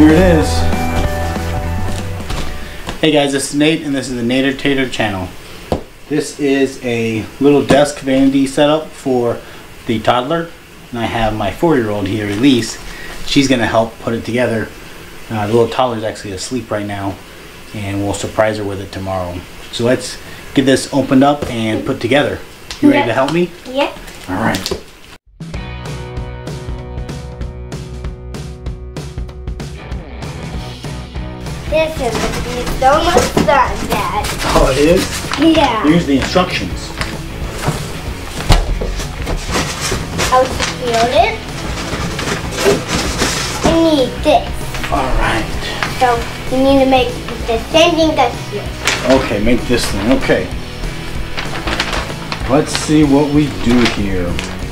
Here it is. Hey guys, this is Nate and this is the Nader Tater channel. This is a little desk vanity setup for the toddler. And I have my 4-year-old here, Elise. She's going to help put it together. The little toddler is actually asleep right now and we'll surprise her with it tomorrow. So let's get this opened up and put together. You ready to help me? Yep. Alright. This is going to be so much fun, Dad. Oh, it is? Yeah. Here's the instructions. How to peel it. You need this. Alright. So you need to make the same thing that's here. Okay, make this thing. Okay. Let's see what we do here.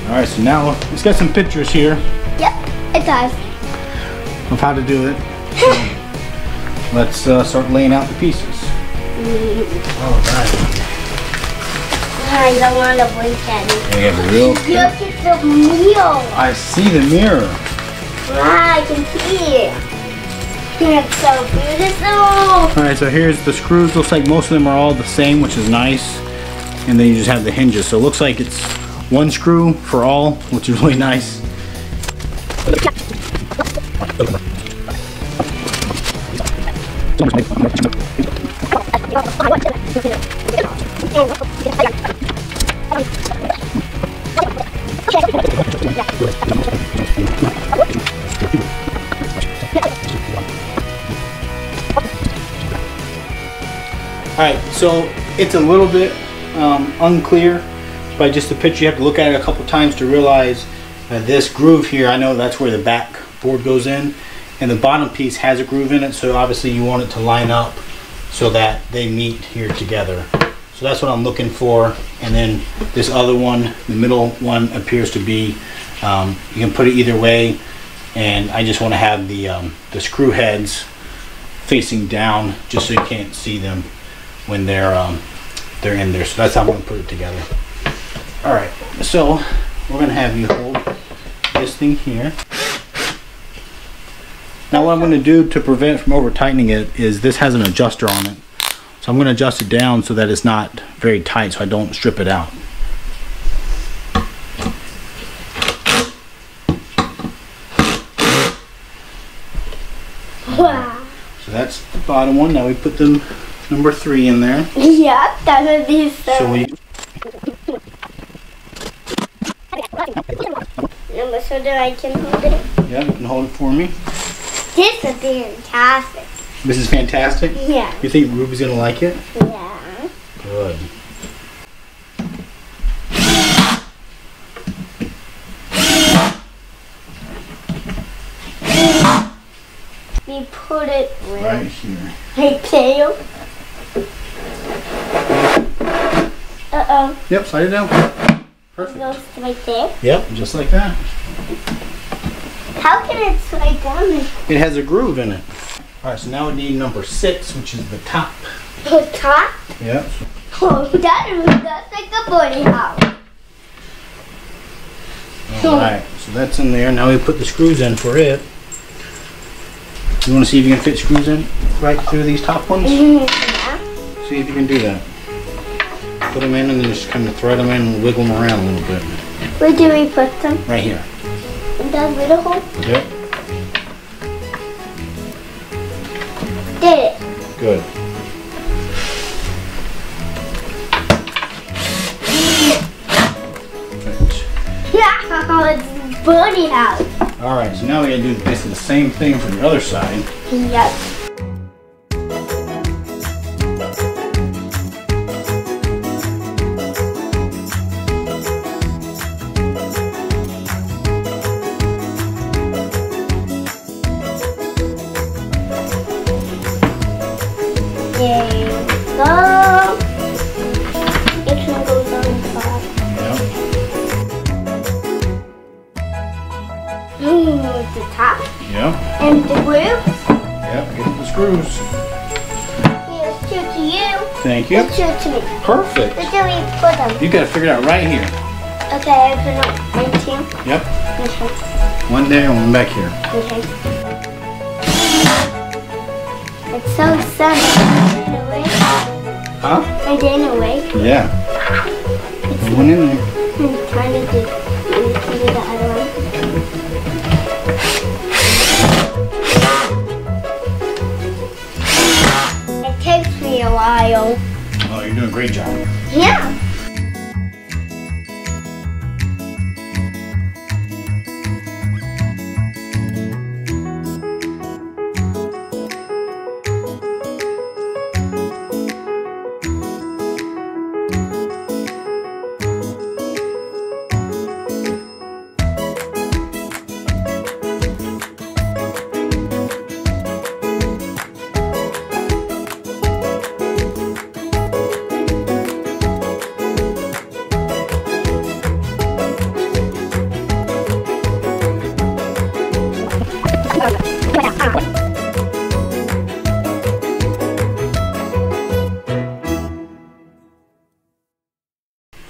Alright, so now let's get some pictures here Yep, it does. of how to do it. Let's start laying out the pieces. Alright. I don't want to blink at it. We have a real. Look at the mirror. I see the mirror. Wow, I can see it. It's so beautiful. Alright, so here's the screws. Looks like most of them are all the same, which is nice. And then you just have the hinges. So it looks like it's one screw for all, which is really nice. Alright, so it's a little bit unclear by just the picture. You have to look at it a couple times to realize that this groove here, I know that's where the back board goes in, and the bottom piece has a groove in it, so obviously you want it to line up so that they meet here together. So that's what I'm looking for. And then this other one, the middle one, appears to be, you can put it either way, and I just want to have the screw heads facing down just so you can't see them when they're in there. So that's how I'm going to put it together. Alright, so we're going to have you hold this thing here. Now what I'm going to do to prevent from over tightening it is this has an adjuster on it. So I'm going to adjust it down so that it's not very tight so I don't strip it out. Wow. So that's the bottom one. Now we put the number 3 in there. Yep, that would be so. So we So that I can hold it. yeah, you can hold it for me. This is fantastic. This is fantastic? Yeah. You think Ruby's going to like it? Yeah. Good. We put it Right here. right tail. Uh-oh. Yep, slide it down. Perfect. Goes right there. Yep, just like that. How can it slide down? It has a groove in it. Alright, so now we need number 6, which is the top. The top? Yep. Oh, that's like a boarding house. Alright, so that's in there. Now we put the screws in for it. You want to see if you can fit screws in right through these top ones? Yeah. See if you can do that. Put them in and then just kind of thread them in and wiggle them around a little bit. Where do we put them? Right here. In that little hole? Yep. Did it. Good. Yeah, it's boarding house. Alright, so now we gotta do basically the same thing for the other side. Yep. There you go. This one goes on top. Yep. Ooh, the top. Yep. And the grooves. Yep, get the screws. Here's two to you. Thank you. Here's two to me. Perfect. Where do we put them? You got to figure it out right here. Okay, I put them right here. Yep. Okay. One there and one back here. Okay. It's so sunny. Huh? And then awake. Yeah. There's one in there. I'm trying to do the other one. It takes me a while. Oh, you're doing a great job. Yeah.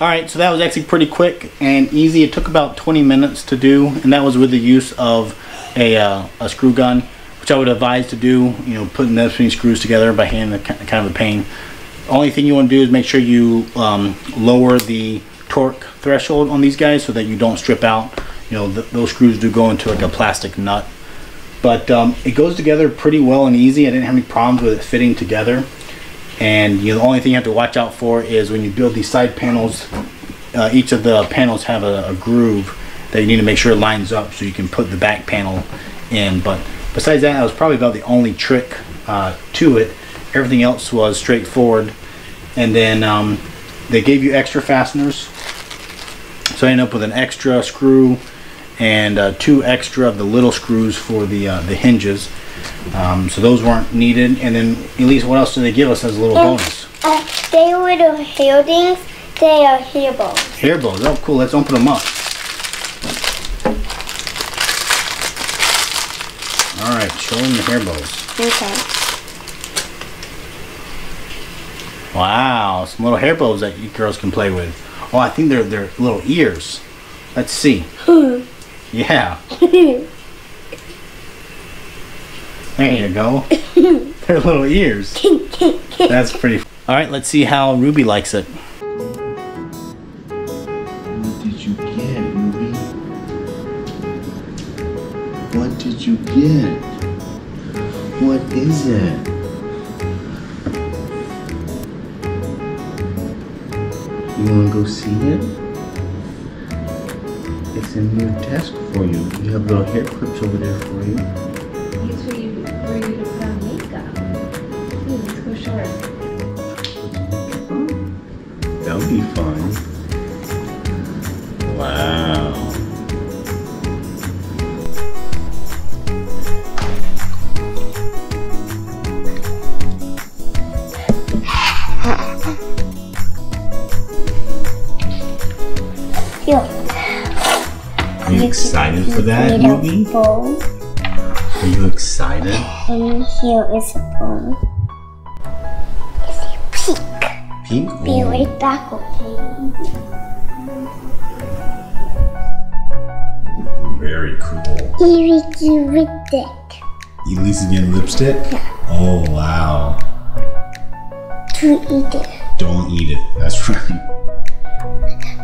Alright, so that was actually pretty quick and easy. It took about 20 minutes to do, and that was with the use of a screw gun, which I would advise to do, you know, putting those three screws together by hand, kind of a pain. Only thing you want to do is make sure you lower the torque threshold on these guys so that you don't strip out. You know, those screws do go into like a plastic nut. But it goes together pretty well and easy. I didn't have any problems with it fitting together. And you know, the only thing you have to watch out for is when you build these side panels, each of the panels have a groove that you need to make sure it lines up so you can put the back panel in. But besides that, was probably about the only trick to it. Everything else was straightforward. And then they gave you extra fasteners. So I ended up with an extra screw and 2 extra of the little screws for the hinges. So those weren't needed. And then at least what else did they give us as a little bonus? They were the hair things. They are hair bows. Hair bows. Oh, cool. Let's open them up. All right, show them the hair bows. Okay. Wow, some little hair bows that you girls can play with. Oh, I think they're little ears. Let's see. Yeah. There you go. They're little ears. That's pretty. All right, let's see how Ruby likes it. What did you get, Ruby? What did you get? What is it? You want to go see it? It's in your desk for you. You have little hair clips over there for you. These for you to put on makeup. Ooh, let's go show her. That'll be fun. Wow. Are you excited for that, Ruby? Are you excited? And here is a bone. It's pink. Pink? Be right back, okay? Very cool. Here is lipstick. Elise getting lipstick? Yeah. Oh, wow. To eat it. Don't eat it. That's right.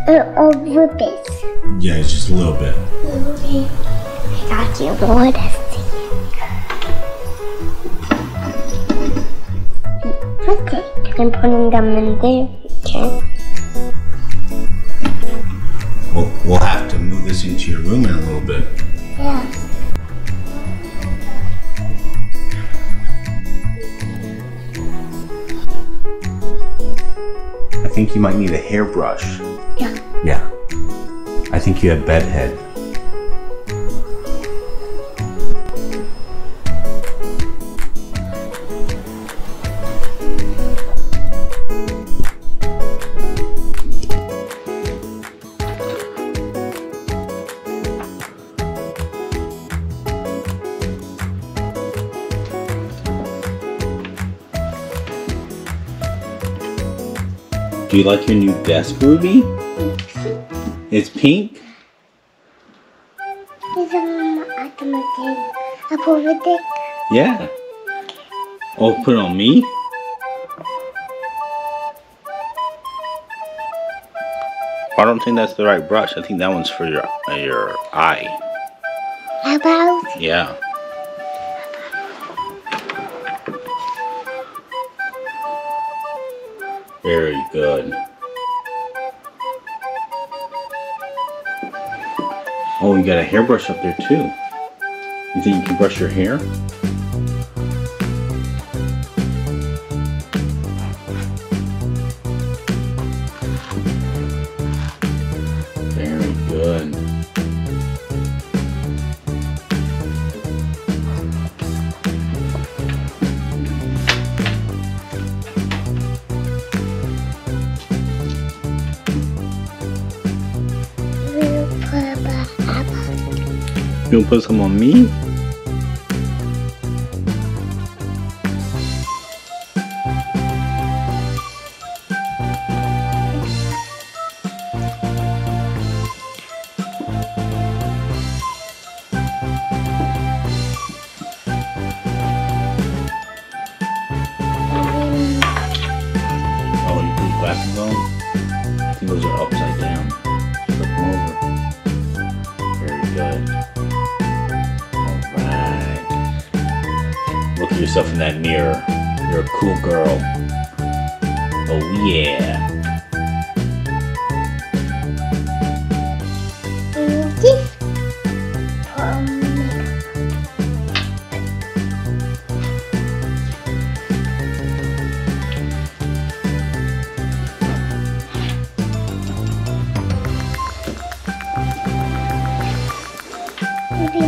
Or rip it. Yeah, it's just a little bit. Okay. I got you more testing. Okay. I'm putting them in there. Okay. We'll have to move this into your room in a little bit. Yeah. I think you might need a hairbrush. Yeah. Yeah. I think you have bedhead. Do you like your new desk, Ruby? It's pink? Is it automatic? Automatic? Yeah. Oh, put it on me? I don't think that's the right brush. I think that one's for your eye. About Yeah. Very good. Oh, you got a hairbrush up there too. You think you can brush your hair? Very good. You wanna put some on me? Oh, you put glasses on? I think those are upside down. Flip them over. Very good. Alright. Look at yourself in that mirror. You're a cool girl. Oh yeah. Maybe